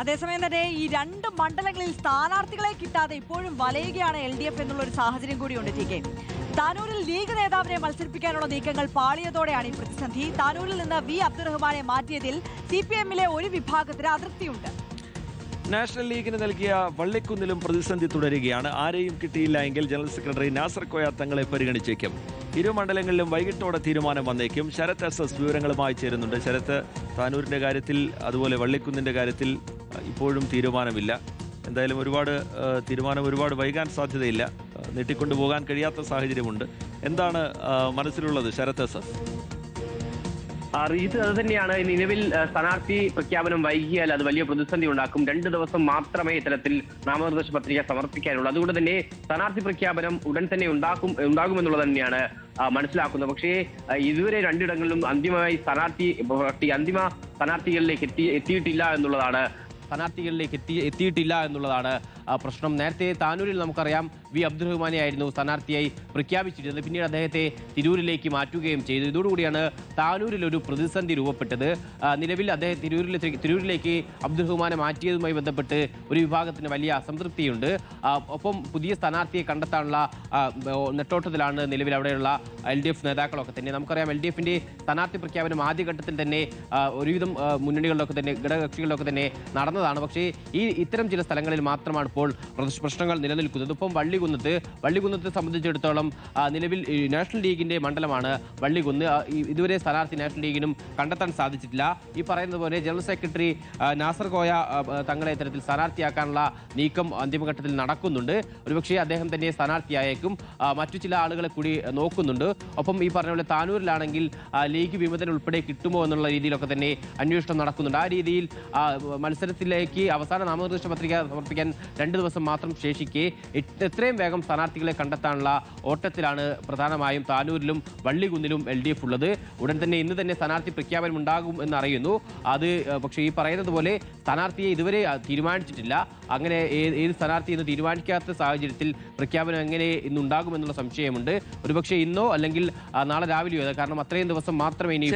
അതേസമയം തന്നെ ഈ രണ്ട് മണ്ഡലങ്ങളിൽ സ്ഥാനാർത്ഥികളെ കിട്ടാതെ ഇപ്പോഴും വലയുകയാണ് LDF എന്നുള്ള ഒരു സാഹചര്യം കൂടിയുണ്ട്. TK, താനൂരിൽ ലീഗ് നേതാവിനെ മത്സരിപ്പിക്കാനുള്ള നീക്കങ്ങൾ പാളിയതോടെയാണ് ഈ പ്രതിസന്ധി. താനൂരിൽ നിന്ന് V അബ്ദുറഹ്മാനെ മാറ്റിയതിൽ CPM-ലെ ഒരു വിഭാഗത്തിന് അതൃപ്തിയുണ്ട്. നാഷണൽ ലീഗിന് നൽകിയ വള്ളിക്കുന്നിലും പ്രതിസന്ധി തുടരുകയാണ്. ആരെയും കിട്ടിയില്ല എങ്കിൽ ജനറൽ സെക്രട്ടറി നാസർ കോയ തങ്ങളെ പരിഗണിച്ചേക്കും. ഇരു മണ്ഡലങ്ങളിലും വൈകിട്ടോടെ തീരുമാനം വന്നേക്കും. ശരത് SS വിവരങ്ങളുമായി ചേരുന്നുണ്ട്. ശരത്ത്, താനൂരിന്റെ കാര്യത്തിൽ അതുപോലെ വള്ളിക്കുന്നിന്റെ കാര്യത്തിൽ ഇപ്പോഴും തീരുമാനമില്ല. എന്തായാലും തീരുമാനം ഒരുപാട് വൈകാൻ സാധ്യതയില്ല. നീട്ടിക്കൊണ്ടുപോകാൻ കഴിയാത്ത സാഹചര്യമുണ്ട്. എന്താണ് മനസ്സിലുള്ളത് ശരത് SS? ഇത് അത് തന്നെയാണ്. നിലവിൽ സ്ഥാനാർത്ഥി പ്രഖ്യാപനം വൈകിയാൽ അത് വലിയ പ്രതിസന്ധി ഉണ്ടാക്കും. 2 ദിവസം മാത്രമേ ഇത്തരത്തിൽ നാമനിർദ്ദേശ പത്രിക സമർപ്പിക്കാനുള്ളൂ. അതുകൊണ്ട് തന്നെ സ്ഥാനാർത്ഥി പ്രഖ്യാപനം ഉടൻ തന്നെ ഉണ്ടാകുമെന്നുള്ളത് തന്നെയാണ് മനസ്സിലാക്കുന്നത്. പക്ഷേ ഇതുവരെ 2 ഇടങ്ങളിലും അന്തിമ സ്ഥാനാർത്ഥികളിലേക്ക് എത്തിയിട്ടില്ല എന്നുള്ളതാണ് പ്രശ്നം. നേരത്തെ താനൂരിൽ നമുക്കറിയാം V അബ്ദുറഹ്മാനെ ആയിരുന്നു സ്ഥാനാർത്ഥിയായി പ്രഖ്യാപിച്ചിരുന്നത്. പിന്നീട് അദ്ദേഹത്തെ തിരൂരിലേക്ക് മാറ്റുകയും ചെയ്തു. ഇതോടുകൂടിയാണ് താനൂരിൽ ഒരു പ്രതിസന്ധി രൂപപ്പെട്ടത്. നിലവിൽ അദ്ദേഹം തിരൂരിലേക്ക് അബ്ദുറഹ്മാനെ മാറ്റിയതുമായി ബന്ധപ്പെട്ട് ഒരു വിഭാഗത്തിന് വലിയ അസംതൃപ്തിയുണ്ട്. ഒപ്പം പുതിയ സ്ഥാനാർത്ഥിയെ കണ്ടെത്താനുള്ള നെട്ടോട്ടത്തിലാണ് നിലവിൽ അവിടെയുള്ള LDF നേതാക്കളൊക്കെ തന്നെ. നമുക്കറിയാം LDF-ന്റെ സ്ഥാനാർത്ഥി പ്രഖ്യാപനം ആദ്യഘട്ടത്തിൽ തന്നെ ഒരുവിധം മുന്നണികളിലൊക്കെ തന്നെ ഘടകകക്ഷികളിലൊക്കെ തന്നെ നടന്നതാണ്. പക്ഷേ ഇത്തരം ചില സ്ഥലങ്ങളിൽ മാത്രമാണ് ഇപ്പോൾ പ്രശ്നങ്ങൾ നിലനിൽക്കുന്നത്. ഇപ്പം വള്ളികുന്നത്തെ സംബന്ധിച്ചിടത്തോളം നിലവിൽ നാഷണൽ ലീഗിന്റെ മണ്ഡലമാണ് വള്ളികുന്ന്. ഇതുവരെ സ്ഥാനാർത്ഥി നാഷണൽ ലീഗിനും കണ്ടെത്താൻ സാധിച്ചിട്ടില്ല. ഈ പറയുന്നത് പോലെ ജനറൽ സെക്രട്ടറി നാസർ കോയ തങ്ങളെ ഇത്തരത്തിൽ സ്ഥാനാർത്ഥിയാക്കാനുള്ള നീക്കം അന്തിമഘട്ടത്തിൽ നടക്കുന്നുണ്ട്. ഒരുപക്ഷെ അദ്ദേഹം തന്നെ സ്ഥാനാർത്ഥിയായേക്കും. മറ്റു ചില ആളുകളെ കൂടി നോക്കുന്നുണ്ട്. ഒപ്പം ഈ പറഞ്ഞ പോലെ താനൂരിലാണെങ്കിൽ ലീഗ് വിമതൻ ഉൾപ്പെടെ കിട്ടുമോ എന്നുള്ള രീതിയിലൊക്കെ തന്നെ അന്വേഷണം നടക്കുന്നുണ്ട്. ആ രീതിയിൽ മത്സരത്തിലേക്ക് അവസാന നാമനിർദ്ദേശ പത്രിക സമർപ്പിക്കാൻ 2 ദിവസം മാത്രം ശേഷിക്കെ എത്രയും വേഗം സ്ഥാനാർത്ഥികളെ കണ്ടെത്താനുള്ള ഓട്ടത്തിലാണ് പ്രധാനമായും താനൂരിലും വള്ളികുന്നിലും LDF ഉള്ളത്. ഉടൻ തന്നെ ഇന്ന് തന്നെ സ്ഥാനാർത്ഥി പ്രഖ്യാപനം ഉണ്ടാകും എന്നറിയുന്നു. പക്ഷേ ഈ പറയുന്നത് പോലെ സ്ഥാനാർത്ഥിയെ ഇതുവരെ തീരുമാനിച്ചിട്ടില്ല. അങ്ങനെ ഏത് സ്ഥാനാർത്ഥി എന്ന് തീരുമാനിക്കാത്ത സാഹചര്യത്തിൽ പ്രഖ്യാപനം എങ്ങനെ ഇന്നുണ്ടാകുമെന്നുള്ള സംശയമുണ്ട്. ഒരുപക്ഷെ ഇന്നോ അല്ലെങ്കിൽ നാളെ രാവിലെയോ, കാരണം അത്രയും ദിവസം മാത്രമേ ഇനി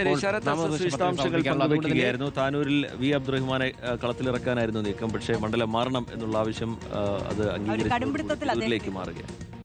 താനൂരിൽ V അബ്ദുറഹ്മാനെ കളത്തിലിറക്കാനായിരുന്നു നീക്കം. പക്ഷേ മണ്ഡലം മാറണം എന്നുള്ള ആവശ്യം അത് അംഗീകരിച്ച് മാറുകയാണ്.